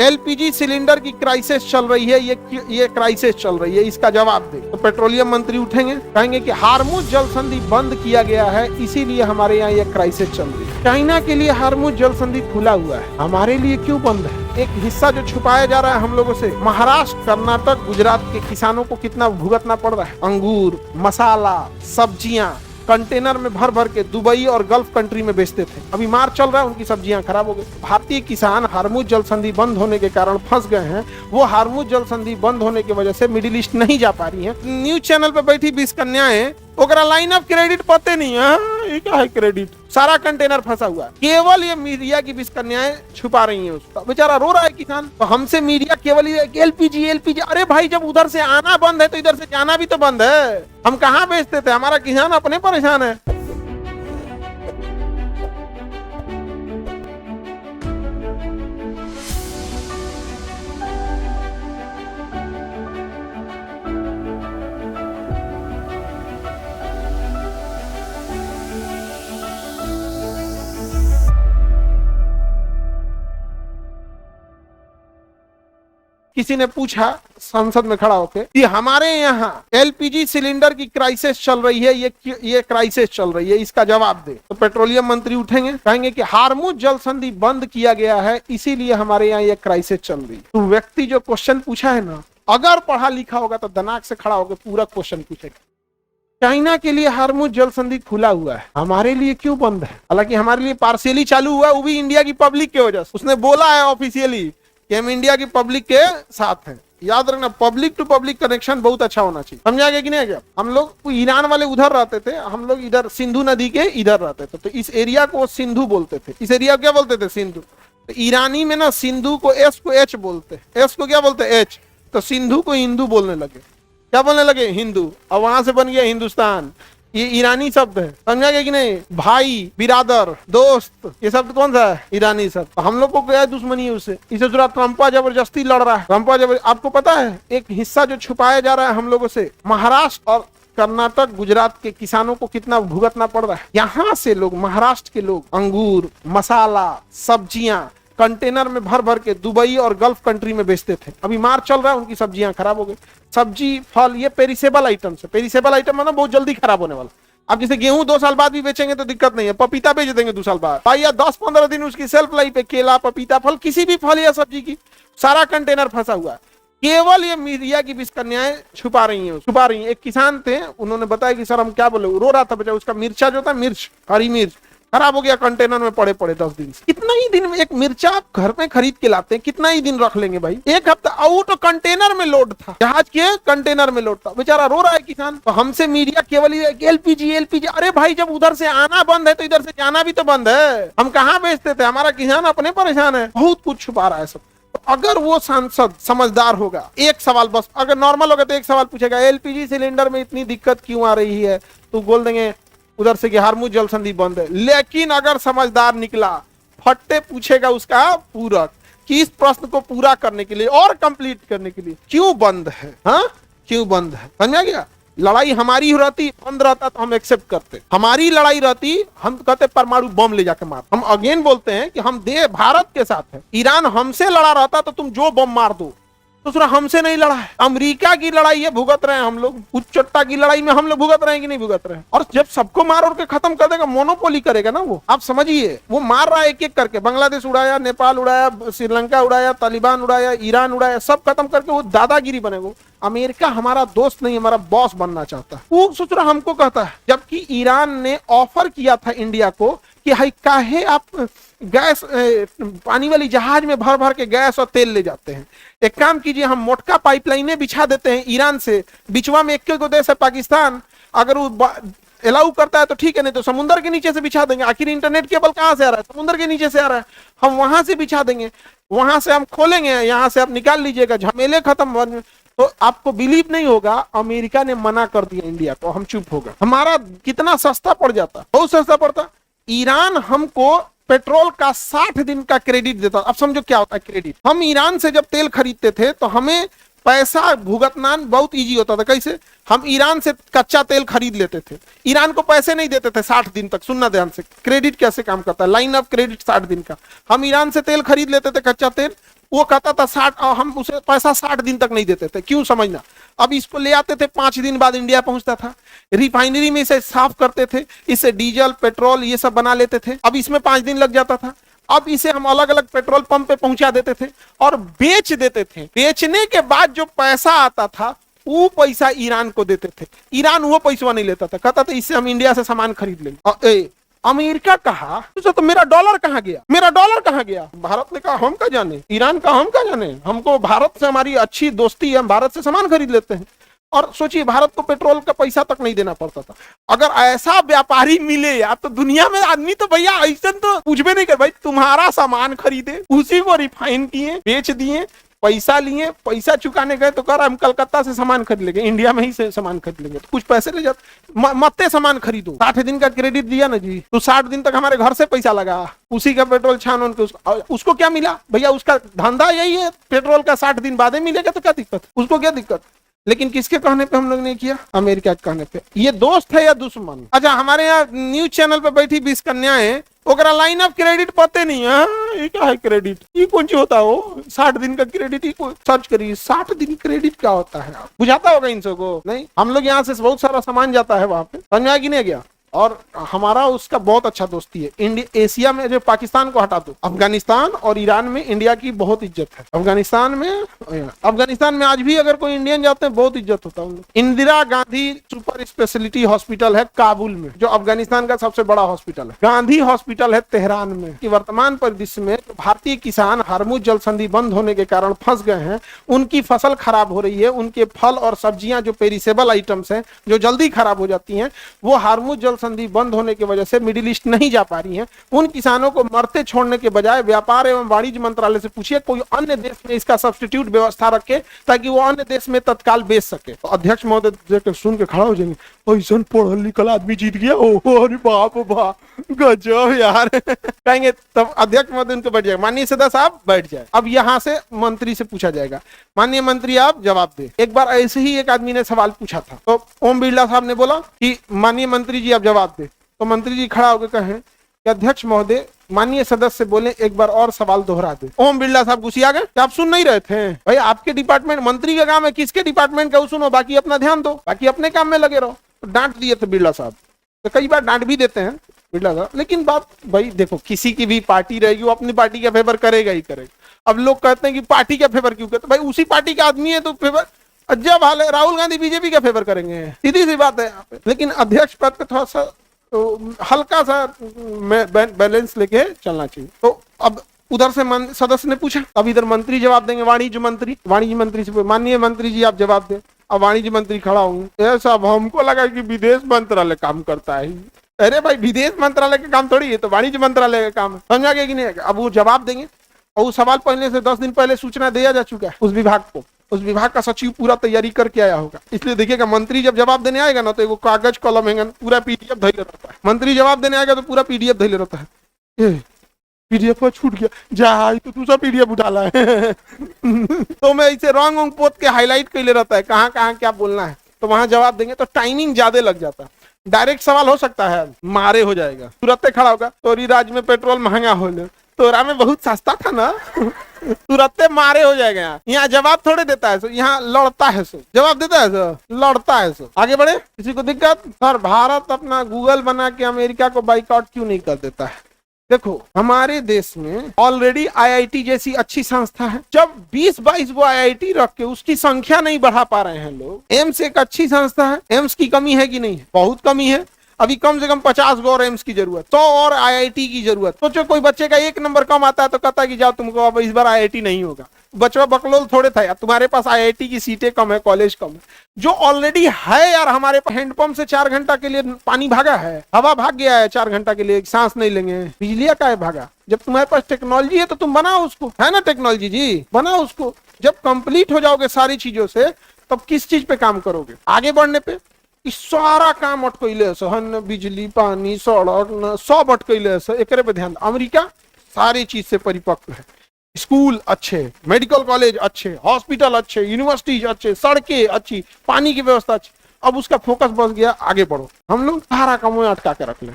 LPG cylinder की crisis चल रही है, ये क्राइसिस चल रही है, इसका जवाब दे। तो पेट्रोलियम मंत्री उठेंगे, कहेंगे कि हार्मुज जल संधि बंद किया गया है, इसीलिए हमारे यहाँ ये क्राइसिस चल रही है। चाइना के लिए हार्मुज जल संधि खुला हुआ है, हमारे लिए क्यों बंद है? एक हिस्सा जो छुपाया जा रहा है हम लोगों से। महाराष्ट्र, कर्नाटक, गुजरात के किसानों को कितना भुगतना पड़ रहा है। अंगूर, मसाला, सब्जियां कंटेनर में भर भर के दुबई और गल्फ कंट्री में बेचते थे। अभी मार्च चल रहा है, उनकी सब्जियां खराब हो गई। भारतीय किसान हार्मुज जल संधि बंद होने के कारण फंस गए हैं। वो हार्मुज जल संधि बंद होने की वजह से मिडिल ईस्ट नहीं जा पा रही है। न्यूज चैनल पे बैठी 20 कन्याएं, ओकरा लाइन ऑफ क्रेडिट पते नहीं है। ये क्या है क्रेडिट? सारा कंटेनर फंसा हुआ है। केवल ये मीडिया की 20 कन्याएं छुपा रही हैं उसका। बेचारा रो रहा है किसान। तो हमसे मीडिया केवल एलपीजी एलपीजी, अरे भाई जब उधर से आना बंद है तो इधर से जाना भी तो बंद है। हम कहाँ बेचते थे? हमारा किसान अपने परेशान है। किसी ने पूछा संसद में खड़ा होकर कि हमारे यहाँ एलपीजी सिलेंडर की क्राइसिस चल रही है, ये क्राइसिस चल रही है, इसका जवाब दे। तो पेट्रोलियम मंत्री उठेंगे, कहेंगे कि हार्मुज जल संधि बंद किया गया है, इसीलिए हमारे यहाँ ये क्राइसिस चल रही है। तो व्यक्ति जो क्वेश्चन पूछा है ना, अगर पढ़ा लिखा होगा तो दिमाग से खड़ा होकर पूरा क्वेश्चन पूछेगा। चाइना के लिए हार्मुज जल संधि खुला हुआ है, हमारे लिए क्यों बंद है? हालांकि हमारे लिए पार्शियली चालू हुआ, वो भी इंडिया की पब्लिक की वजह से। उसने बोला है ऑफिशियली कि हम इंडिया की पब्लिक के साथ हैं। याद रखना, पब्लिक टू पब्लिक कनेक्शन बहुत अच्छा होना चाहिए। समझा गया कि नहीं? क्या हम लोग ईरान वाले उधर रहते थे, हम लोग इधर सिंधु नदी के इधर रहते थे, तो इस एरिया को सिंधु बोलते थे। इस एरिया को क्या बोलते थे? सिंधु। तो ईरानी में ना सिंधु को एस को एच बोलते, एस को क्या बोलते? एच। तो सिंधु को हिंदू बोलने लगे। क्या बोलने लगे? हिंदू। और वहां से बन गया हिंदुस्तान। ये ईरानी शब्द है, समझा गया कि नहीं? भाई, बिरादर, दोस्त, ये शब्द कौन सा है? ईरानी शब्द। हम लोग को क्या दुश्मनी है उससे? इसे जरा ट्रम्पा जबरदस्ती लड़ रहा है। ट्रम्पा आपको पता है एक हिस्सा जो छुपाया जा रहा है हम लोगों से, महाराष्ट्र और कर्नाटक, गुजरात के किसानों को कितना भुगतना पड़ रहा है। यहाँ से लोग, महाराष्ट्र के लोग अंगूर, मसाला, सब्जियां कंटेनर में भर भर के दुबई और गल्फ कंट्री में बेचते थे। अभी मार्च चल रहा है, उनकी सब्जियां खराब हो गई। सब्जी, फल, ये पेरिसेबल आइटम है। पेरिसेबल आइटम मतलब बहुत जल्दी खराब होने वाला। अब जैसे गेहूं 2 साल बाद भी बेचेंगे तो दिक्कत नहीं है, पपीता बेच देंगे 2 साल बाद भाई, या 10-15 दिन उसकी सेल्फ लाइफ है। केला, पपीता, फल, किसी भी फल या सब्जी की सारा कंटेनर फंसा हुआ है। केवल ये मीडिया की 20 कन्याएं छुपा रही हैं। एक किसान थे, उन्होंने बताया कि सर हम क्या बोले, रो रहा था बेचारा। उसका मिर्चा जो था, मिर्च, हरी मिर्च खराब हो गया, कंटेनर में पड़े 10 दिन से। कितना ही दिन में एक मिर्चा आप घर में खरीद के लाते हैं, कितना ही दिन रख लेंगे भाई? 1 हफ्ता। आउट कंटेनर में लोड था, जहाज के कंटेनर में लोड था। बेचारा रो रहा है किसान। तो हमसे मीडिया केवल एलपीजी एलपीजी, अरे भाई जब उधर से आना बंद है तो इधर से जाना भी तो बंद है। हम कहाँ बेचते थे? हमारा किसान अपने परेशान है। बहुत कुछ छुपा रहा है सब। तो अगर वो सांसद समझदार होगा, एक सवाल बस, अगर नॉर्मल होगा तो एक सवाल पूछेगा, एलपीजी सिलेंडर में इतनी दिक्कत क्यों आ रही है? तो बोल देंगे उधर से कि हार्मुज जल संधि बंद है। लेकिन अगर समझदार निकला, फट्टे पूछेगा उसका पूरक कि इस प्रश्न को पूरा करने के लिए और कंप्लीट करने के लिए क्यों बंद है? हाँ, क्यों बंद है? समझा गया? लड़ाई हमारी रहती, बंद रहता तो हम एक्सेप्ट करते। हमारी लड़ाई रहती, हम कहते परमाणु बम ले जाके मार। हम अगेन बोलते हैं कि हम भारत के साथ है। ईरान हमसे लड़ा रहता तो तुम जो बम मार दो, तो सुना हमसे नहीं लड़ा है। अमेरिका की लड़ाई है, भुगत रहे हैं हम लोग। उच्चट्टा की लड़ाई में हम लोग भुगत रहे हैं कि नहीं भुगत रहे हैं? और जब सबको मार और के खत्म कर देगा, मोनोपोली करेगा ना वो। आप समझिए, वो मार रहा है एक एक करके। बांग्लादेश उड़ाया, नेपाल उड़ाया, श्रीलंका उड़ाया, तालिबान उड़ाया, ईरान उड़ाया, सब खत्म करके वो दादागिरी बनेगा। अमेरिका हमारा दोस्त नहीं, हमारा बॉस बनना चाहता है। वो सोच रहा हमको कहता है, जबकि ईरान ने ऑफर किया था इंडिया को कि हाई काहे आप गैस, पानी वाली जहाज में भर भर के गैस और तेल ले जाते हैं। एक काम कीजिए, हम मोटका पाइपलाइनें बिछा देते हैं ईरान से, बिचवा में एक देश है पाकिस्तान, अगर वो अलाउ करता है तो ठीक है, नहीं तो समुद्र के नीचे से बिछा देंगे। आखिर इंटरनेट केबल कहाँ से आ रहा है? समुद्र के नीचे से आ रहा है। हम वहां से बिछा देंगे, वहां से हम खोलेंगे, यहाँ से आप निकाल लीजिएगा, झमेले खत्म। तो आपको बिलीव नहीं होगा, अमेरिका ने मना कर दिया इंडिया को, हम चुप हो गए। हमारा कितना सस्ता पड़ जाता, बहुत सस्ता पड़ता। ईरान हमको पेट्रोल का 60 दिन का क्रेडिट देता। अब समझो क्या होता है क्रेडिट। हम ईरान से जब तेल खरीदते थे तो हमें पैसा भुगतना बहुत इजी होता था। कैसे? हम ईरान से कच्चा तेल खरीद लेते थे, ईरान को पैसे नहीं देते थे 60 दिन तक। सुनना ध्यान से, क्रेडिट कैसे काम करता है, लाइन ऑफ क्रेडिट 60 दिन का। हम ईरान से तेल खरीद लेते थे, कच्चा तेल, वो कहता था 60, हम उसे पैसा 60 दिन तक नहीं देते थे, क्यों समझना। अब इसको ले आते थे, 5 दिन बाद इंडिया पहुंचता था, रिफाइनरी में इसे साफ करते थे, इससे डीजल पेट्रोल ये सब बना लेते थे। अब इसमें 5 दिन लग जाता था। अब इसे हम अलग अलग पेट्रोल पंप पे पहुंचा देते थे और बेच देते थे। बेचने के बाद जो पैसा आता था वो पैसा ईरान को देते थे। ईरान वो पैसा नहीं लेता था, कहता था इससे हम इंडिया से सामान खरीद लेंगे। अमेरिका कहा तो मेरा डॉलर कहां गया, मेरा डॉलर कहां गया। भारत ने कहा हम क्या जाने, ईरान का हम क्या जाने, हमको भारत से हमारी अच्छी दोस्ती है, हम भारत से सामान खरीद लेते हैं। और सोचिए भारत को पेट्रोल का पैसा तक नहीं देना पड़ता था। अगर ऐसा व्यापारी मिले यार तो दुनिया में आदमी तो भैया ऐसा तो कुछ भी नहीं कर, भाई तुम्हारा सामान खरीदे, उसी को रिफाइन किए, बेच दिए, पैसा लिए, पैसा चुकाने गए तो कर हम कलकत्ता से सामान खरीद लेंगे, इंडिया में ही से सामान खरीद लेंगे, तो कुछ पैसे ले जाते, मत्ते सामान खरीदो। 60 दिन का क्रेडिट दिया ना जी, तो 60 दिन तक हमारे घर से पैसा लगा, उसी का पेट्रोल छान उनके उसको क्या मिला भैया, उसका धंधा यही है, पेट्रोल का 60 दिन बाद मिलेगा तो क्या दिक्कत, उसको क्या दिक्कत। लेकिन किसके कहने पे हम लोग ने किया, अमेरिका के कहने पे। ये दोस्त है या दुश्मन। अच्छा हमारे यहाँ न्यूज चैनल पे बैठी 20 कन्याएं, ओकरा लाइन ऑफ क्रेडिट पते नहीं है, ये क्या है क्रेडिट, ये कौन सी होता हो 60 दिन का क्रेडिट, ये सर्च करिए 60 दिन क्रेडिट क्या होता है, बुझाता होगा इन सबको नहीं। हम लोग यहाँ से बहुत सारा सामान जाता है वहां पे, समझ में आ कि नहीं गया। और हमारा उसका बहुत अच्छा दोस्ती है। इंडिया एशिया में जो पाकिस्तान को हटा दो, अफगानिस्तान और ईरान में इंडिया की बहुत इज्जत है। अफगानिस्तान में आज भी अगर कोई इंडियन जाते हैं बहुत इज्जत होता है। Indira Gandhi super speciality hospital है काबुल में, जो अफगानिस्तान का सबसे बड़ा हॉस्पिटल है। गांधी हॉस्पिटल है तेहरान में। कि वर्तमान परिदृश्य में भारतीय किसान हार्मुज जल संधि बंद होने के कारण फंस गए हैं, उनकी फसल खराब हो रही है, उनके फल और सब्जियां जो पेरिसेबल आइटम्स हैं जो जल्दी खराब हो जाती हैं, वो हार्मुज जल संधि बंद होने की वजह से मिडिल ईस्ट नहीं जा पा रही हैं। उन किसानों को मरते छोड़ने के बजाय व्यापार एवं वाणिज्य मंत्रालय से पूछिए कोई अन्य देश में इसका सब्स्टिट्यूट व्यवस्था रखे ताकि वो अन्य देश में तत्काल बेच सके। तो अध्यक्ष महोदय सुन के खड़ा हो जाएंगे, ऐसा पढ़ल लिखल आदमी जीत गया, ओह अरे बाप बाप गजब यार कहेंगे। तब अध्यक्ष महोदय उनको बैठ जाएगा, माननीय सदस्य साहब बैठ जाए। अब यहाँ से मंत्री से पूछा जाएगा, माननीय मंत्री आप जवाब दे। एक बार ऐसे ही एक आदमी ने सवाल पूछा था, तो ओम बिरला साहब ने बोला कि माननीय मंत्री जी आप जवाब दे। तो मंत्री जी खड़ा होकर कहें कि अध्यक्ष महोदय माननीय सदस्य बोले एक बार और सवाल दोहरा दे। ओम बिरला साहब गुस्सिया गए, आप सुन नहीं रहे थे भाई, आपके डिपार्टमेंट मंत्री का काम है, किसके डिपार्टमेंट का सुनो, बाकी अपना ध्यान दो, बाकी अपने काम में लगे रहो। तो डांट दिए थे बिरला साहब, तो कई बार डांट भी देते हैं बिरला साहब। लेकिन बात भाई देखो, किसी की भी पार्टी रहेगी वो अपनी पार्टी का फेवर करेगा ही करेगा। अब लोग कहते हैं कि पार्टी का फेवर क्यों करते, भाई उसी पार्टी का आदमी है तो फेवर जब हाल है, राहुल गांधी बीजेपी का फेवर करेंगे, सीधी सी बात है यहाँ पे। लेकिन अध्यक्ष पद पे थोड़ा सा तो हल्का सा बैलेंस लेके चलना चाहिए। तो अब उधर से सदस्य ने पूछा, अब इधर मंत्री जवाब देंगे, वाणिज्य मंत्री से माननीय मंत्री जी आप जवाब दें। अब वाणिज्य मंत्री खड़ा होंगे, साहब हमको लगा कि विदेश मंत्रालय काम करता है। अरे भाई विदेश मंत्रालय का काम थोड़ी है, तो वाणिज्य मंत्रालय का काम है, समझा गया कि नहीं। अब वो जवाब देंगे और वो सवाल पहले से 10 दिन पहले सूचना दिया जा चुका है उस विभाग को, उस विभाग का सचिव पूरा तैयारी करके आया होगा। इसलिए देखिएगा मंत्री जब जवाब देने आएगा ना तो वो कागज कलम है पूरा पीडीएफ धैले रहता है। मंत्री जवाब देने आएगा तो पूरा पीडीएफ धैले रहता है, पीडीएफ छूट गया जा तो दूसरा पीडीएफ उठा ला है तो मैं इसे रॉन्ग पोत के हाईलाइट कैले रहता है कहाँ कहाँ क्या बोलना है, तो वहां जवाब देंगे तो टाइमिंग ज्यादा लग जाता है। डायरेक्ट सवाल हो सकता है मारे हो जाएगा, तुरंत खड़ा होगा तोरी राज्य में पेट्रोल महंगा हो ले, तोरा में बहुत सस्ता था ना तुरंत मारे हो जाएगा। यहाँ जवाब थोड़े देता है सो, यहाँ लड़ता है सो, जवाब देता है सो, लड़ता है सो। आगे बढ़े, किसी को दिक्कत। सर भारत अपना गूगल बना के अमेरिका को बाइकआउट क्यों नहीं कर देता है। देखो हमारे देश में ऑलरेडी आईआईटी जैसी अच्छी संस्था है, जब 20-22 वो आईआईटी रख के उसकी संख्या नहीं बढ़ा पा रहे हैं लोग। एम्स एक अच्छी संस्था है, एम्स की कमी है कि नहीं है, बहुत कमी है। अभी कम से कम 50 और एम्स की जरूरत, 100 और आईआईटी की जरूरत। सोचो कोई बच्चे का 1 नंबर कम आता है तो कहता है कि जाओ तुमको अब इस बार आईआईटी नहीं होगा। बचवा बकलोल थोड़े था यार, तुम्हारे पास आईआईटी की सीटें कम है, कॉलेज कम है। जो ऑलरेडी है यार, हमारे पास हैंडपंप से 4 घंटा के लिए पानी भागा है, हवा भाग गया है 4 घंटा के लिए, सांस नहीं लेंगे। बिजलिया का है भागा। जब तुम्हारे पास टेक्नोलॉजी है तो तुम बनाओ उसको, है ना टेक्नोलॉजी जी, बनाओ उसको। जब कंप्लीट हो जाओगे सारी चीजों से तब किस चीज पे काम करोगे आगे बढ़ने पे। इस सारा काम अटकैले हन, बिजली पानी सड़क सब अटकैले एक पे ध्यान। अमेरिका सारी चीज से परिपक्व है, स्कूल अच्छे, मेडिकल कॉलेज अच्छे, हॉस्पिटल अच्छे, यूनिवर्सिटीज अच्छे, सड़कें अच्छी, पानी की व्यवस्था अच्छी। अब उसका फोकस बस गया आगे बढ़ो। हम लोग सारा काम अटका के रख ले।